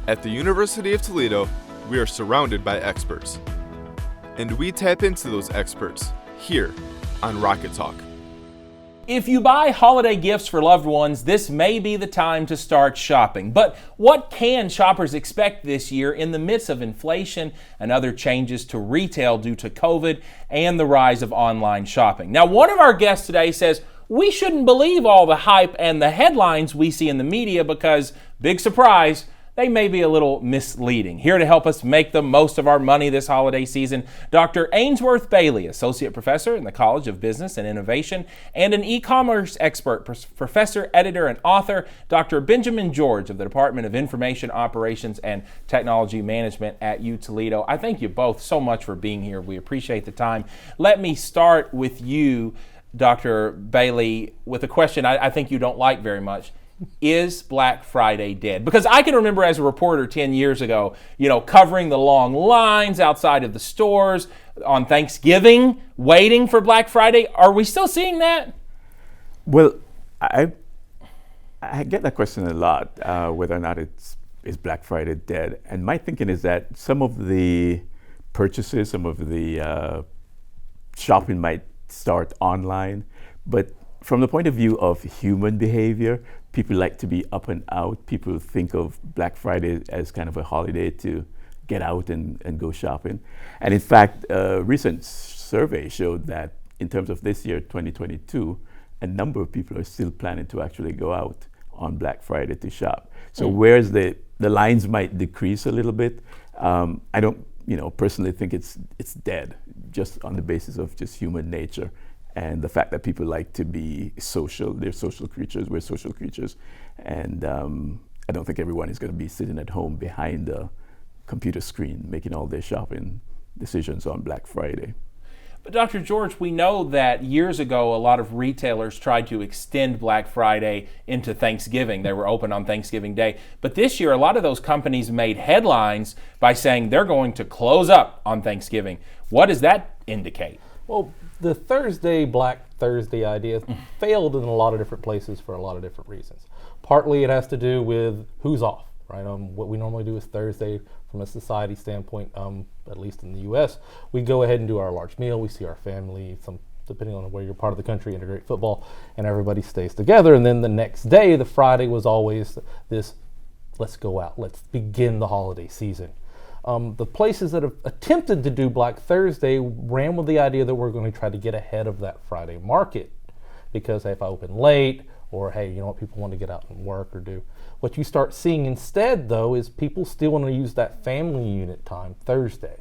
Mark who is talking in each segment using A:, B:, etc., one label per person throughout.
A: At the University of Toledo, we are surrounded by experts. And we tap into those experts here on Rocket Talk.
B: If you buy holiday gifts for loved ones, this may be the time to start shopping. But what can shoppers expect this year in the midst of inflation and other changes to retail due to COVID and the rise of online shopping? Now, one of our guests today says we shouldn't believe all the hype and the headlines we see in the media because, big surprise, they may be a little misleading. Here to help us make the most of our money this holiday season, Dr. Ainsworth Bailey, Associate Professor in the College of Business and Innovation and an e-commerce expert, professor, editor, and author, Dr. Benjamin George of the Department of Information Operations and Technology Management at UToledo. I thank you both so much for being here. We appreciate the time. Let me start with you, Dr. Bailey, with a question I think you don't like very much. Is Black Friday dead? Because I can remember as a reporter 10 years ago, covering the long lines outside of the stores on Thanksgiving, waiting for Black Friday. Are we still seeing that?
C: Well, I get that question a lot, whether or not is Black Friday dead. And my thinking is that some of the purchases, some of the shopping might start online, but from the point of view of human behavior, people like to be up and out. People think of Black Friday as kind of a holiday to get out and go shopping. And in fact, a recent survey showed that in terms of this year, 2022, a number of people are still planning to actually go out on Black Friday to shop. So whereas the lines might decrease a little bit, I don't personally think it's dead, just on the basis of just human nature. And the fact that people like to be social, they're social creatures, we're social creatures. And I don't think everyone is going to be sitting at home behind a computer screen making all their shopping decisions on Black Friday.
B: But Dr. George, we know that years ago a lot of retailers tried to extend Black Friday into Thanksgiving. They were open on Thanksgiving Day. But this year a lot of those companies made headlines by saying they're going to close up on Thanksgiving. What does that indicate?
D: Well, the Black Thursday idea failed in a lot of different places for a lot of different reasons. Partly it has to do with who's off, right? What we normally do is Thursday from a society standpoint, at least in the U.S., we go ahead and do our large meal. We see our family, depending on where you're part of the country, integrate football, and everybody stays together. And then the next day, the Friday, was always this, let's go out, let's begin the holiday season. The places that have attempted to do Black Thursday ran with the idea that we're going to try to get ahead of that Friday market because if I open late or, hey, people want to get out and work or do. What you start seeing instead, though, is people still want to use that family unit time Thursday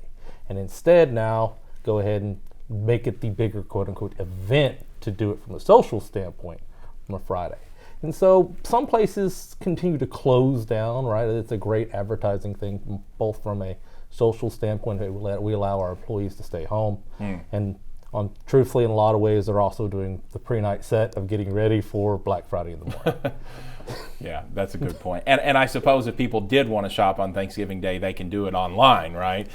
D: and instead now go ahead and make it the bigger quote-unquote event to do it from a social standpoint from a Friday. And so some places continue to close down, right? It's a great advertising thing, both from a social standpoint, we allow our employees to stay home. And truthfully, in a lot of ways, they're also doing the pre-night set of getting ready for Black Friday in the morning.
B: Yeah, that's a good point. And I suppose if people did want to shop on Thanksgiving Day, they can do it online, right?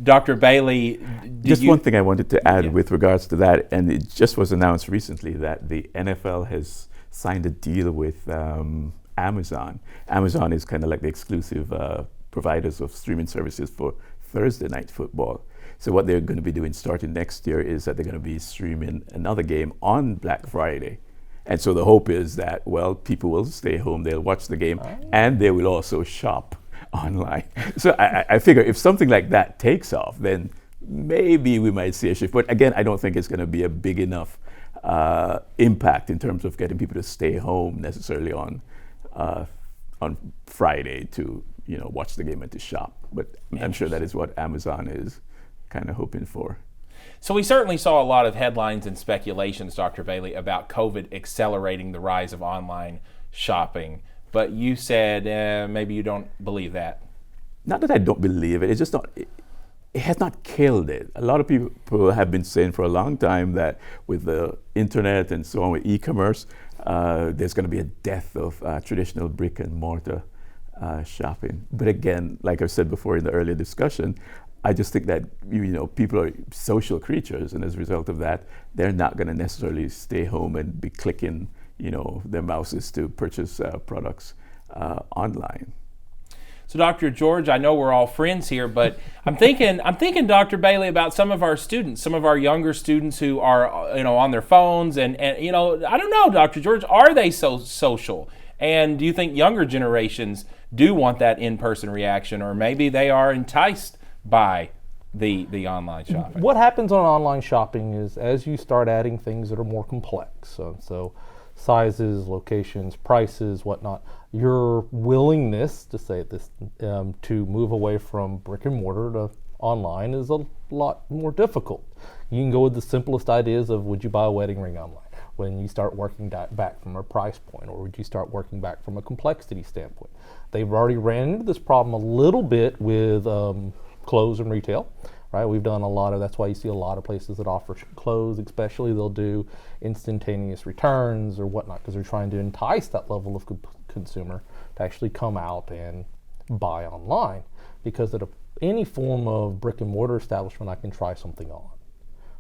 B: Dr. Bailey,
C: one thing I wanted to add with regards to that, and it just was announced recently that the NFL has signed a deal with Amazon. Amazon is kind of like the exclusive providers of streaming services for Thursday night football. So what they're going to be doing starting next year is that they're going to be streaming another game on Black Friday. And so the hope is that, people will stay home, they'll watch the game, and they will also shop online. So I figure if something like that takes off, then maybe we might see a shift. But again, I don't think it's going to be a big enough impact in terms of getting people to stay home necessarily on Friday to watch the game and to shop. But I'm sure that is what Amazon is kind of hoping for.
B: So we certainly saw a lot of headlines and speculations, Dr. Bailey, about COVID accelerating the rise of online shopping. But you said maybe you don't believe that.
C: Not that I don't believe it. It's just not. It has not killed it. A lot of people have been saying for a long time that with the internet and so on, with e-commerce, there's going to be a death of traditional brick and mortar shopping. But again, like I said before in the earlier discussion, I just think that people are social creatures, and as a result of that, they're not going to necessarily stay home and be clicking their mouses to purchase products online.
B: So, Dr. George, I know we're all friends here, but I'm thinking, Dr. Bailey, about some of our students, some of our younger students who are, on their phones, and I don't know, Dr. George, are they so social? And do you think younger generations do want that in-person reaction, or maybe they are enticed by the online shopping?
D: What happens on online shopping is as you start adding things that are more complex, so sizes, locations, prices, whatnot, your willingness to say this to move away from brick and mortar to online is a lot more difficult. You can go with the simplest ideas of, would you buy a wedding ring online? When you start working back from a price point, or would you start working back from a complexity standpoint? They've already ran into this problem a little bit with clothes and retail, right? We've done a lot of, that's why you see a lot of places that offer clothes, especially they'll do instantaneous returns or whatnot, because they're trying to entice that level of consumer to actually come out and buy online. Because at any form of brick and mortar establishment, I can try something on.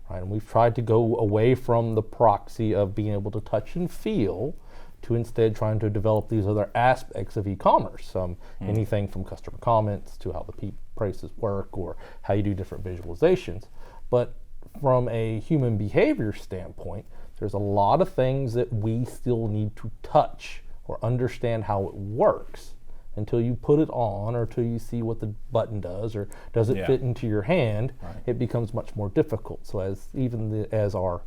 D: Right, and we've tried to go away from the proxy of being able to touch and feel to instead trying to develop these other aspects of e-commerce. Anything from customer comments to how the prices work or how you do different visualizations. But from a human behavior standpoint, there's a lot of things that we still need to touch or understand how it works until you put it on, or until you see what the button does, or does it fit into your hand. Right. It becomes much more difficult. So as our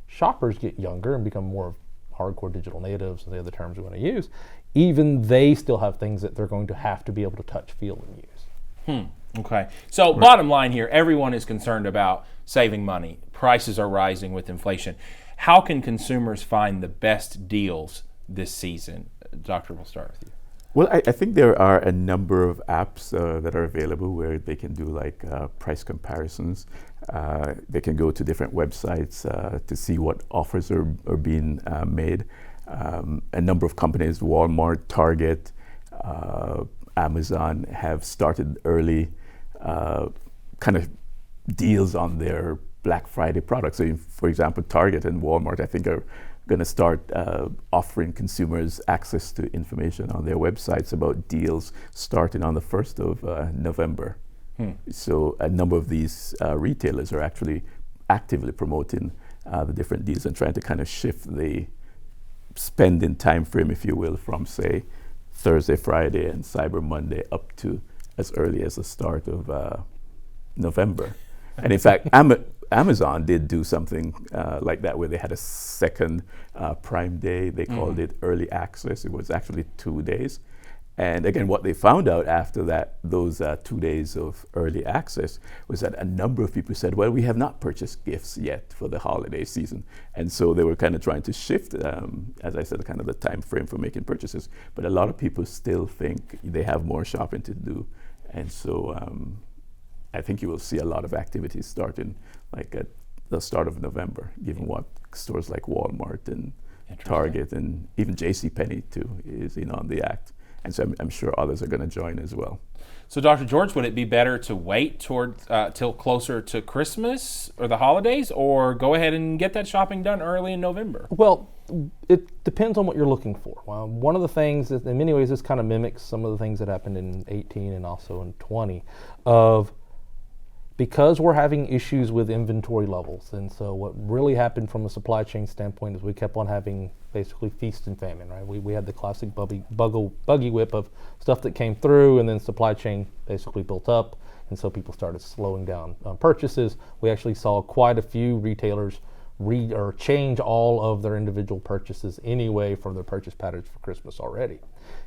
D: shoppers get younger and become more hardcore digital natives, and the other terms we want to use, even they still have things that they're going to have to be able to touch, feel, and use.
B: Okay. So bottom line here, everyone is concerned about saving money. Prices are rising with inflation. How can consumers find the best deals this season? Doctor, we'll start with you.
C: Well, I think there are a number of apps that are available where they can do price comparisons. They can go to different websites to see what offers are being made. A number of companies, Walmart, Target, Amazon, have started early kind of deals on their Black Friday products. So, for example, Target and Walmart, I think, are going to start offering consumers access to information on their websites about deals starting on the 1st of November. So a number of these retailers are actually actively promoting the different deals and trying to kind of shift the spending time frame, if you will, from, say, Thursday, Friday, and Cyber Monday up to as early as the start of November. And in fact, Amazon did do something like that, where they had a second Prime Day. They called it early access. It was actually 2 days. And again, what they found out after those 2 days of early access was that a number of people said, well, we have not purchased gifts yet for the holiday season. And so they were kind of trying to shift, as I said, kind of the time frame for making purchases. But a lot of people still think they have more shopping to do. And so I think you will see a lot of activities starting at the start of November, given what stores like Walmart and Target and even JCPenney too is in on the act. And so I'm sure others are going to join as well.
B: So, Dr. George, would it be better to wait till closer to Christmas or the holidays, or go ahead and get that shopping done early in November?
D: Well, it depends on what you're looking for. One of the things, in many ways, this kind of mimics some of the things that happened in 18 and also in 20 because we're having issues with inventory levels. And so what really happened from a supply chain standpoint is we kept on having basically feast and famine, right? We had the classic buggy whip of stuff that came through, and then supply chain basically built up, and so people started slowing down purchases. We actually saw quite a few retailers change all of their individual purchases anyway from their purchase patterns for Christmas already.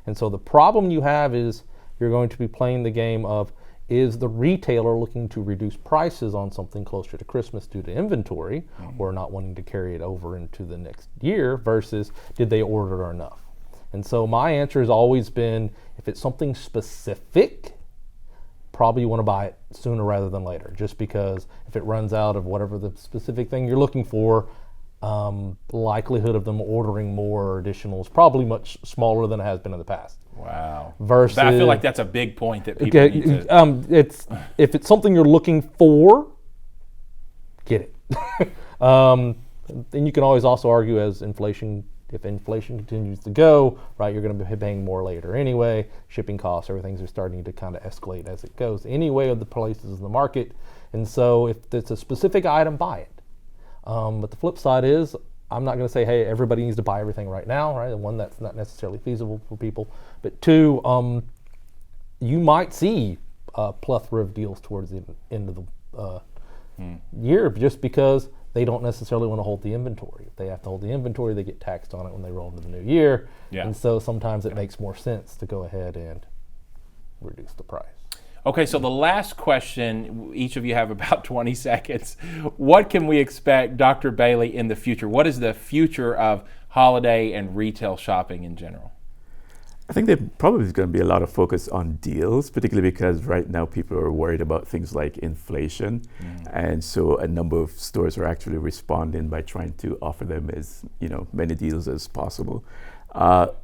D: And so the problem you have is you're going to be playing the game of, is the retailer looking to reduce prices on something closer to Christmas due to inventory or not wanting to carry it over into the next year, versus did they order enough? And so my answer has always been, if it's something specific, probably you want to buy it sooner rather than later, just because if it runs out of whatever the specific thing you're looking for, likelihood of them ordering more or additional is probably much smaller than it has been in the past.
B: Wow.
D: Versus,
B: I feel like that's a big point that people need to...
D: if it's something you're looking for, get it. Then you can always also argue, as inflation if inflation continues to go, right, you're going to be paying more later anyway. Shipping costs, everything's are starting to kind of escalate as it goes anyway of the places in the market. And so if it's a specific item, buy it. But the flip side is, I'm not going to say, hey, everybody needs to buy everything right now, right? One, that's not necessarily feasible for people. But two, you might see a plethora of deals towards the end of the year just because they don't necessarily want to hold the inventory. If they have to hold the inventory, they get taxed on it when they roll into the new year.
B: Yeah.
D: And so sometimes it makes more sense to go ahead and reduce the price.
B: Okay, so the last question, each of you have about 20 seconds. What can we expect, Dr. Bailey, in the future? What is the future of holiday and retail shopping in general?
C: I think there probably is going to be a lot of focus on deals, particularly because right now people are worried about things like inflation. And so a number of stores are actually responding by trying to offer them as many deals as possible.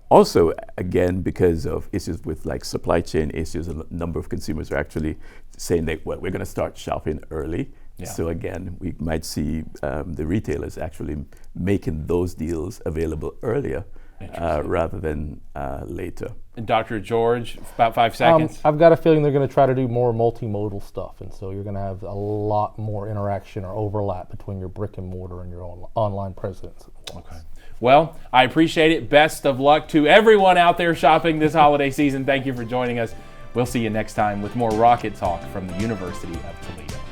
C: Also, again, because of issues with like supply chain issues, a number of consumers are actually saying that, well, we're going to start shopping early. Yeah. So again, we might see the retailers actually making those deals available earlier rather than later.
B: And Dr. George, about 5 seconds.
D: I've got a feeling they're going to try to do more multimodal stuff, and so you're going to have a lot more interaction or overlap between your brick and mortar and your online presence.
B: Okay. Well, I appreciate it. Best of luck to everyone out there shopping this holiday season. Thank you for joining us. We'll see you next time with more Rocket Talk from the University of Toledo.